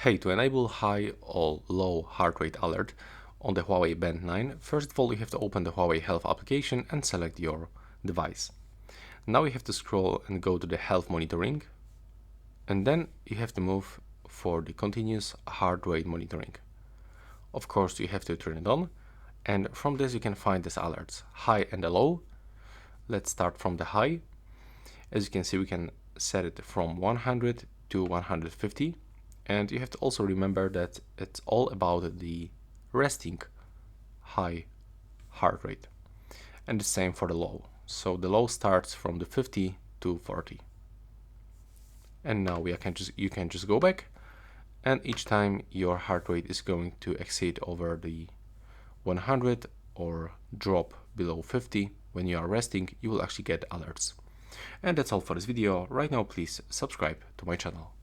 Hey, to enable high or low heart rate alert on the HUAWEI Band 9, first of all you have to open the HUAWEI Health application and select your device. Now you have to scroll and go to the health monitoring, and then you have to move for the continuous heart rate monitoring. Of course you have to turn it on, and from this you can find these alerts, high and low. Let's start from the high. As you can see, we can set it from 100 to 150. And you have to also remember that it's all about the resting high heart rate. And the same for the low. So the low starts from the 50 to 40. And now you can just go back, and each time your heart rate is going to exceed over the 100 or drop below 50 when you are resting, you will actually get alerts. And that's all for this video. Right now, please subscribe to my channel.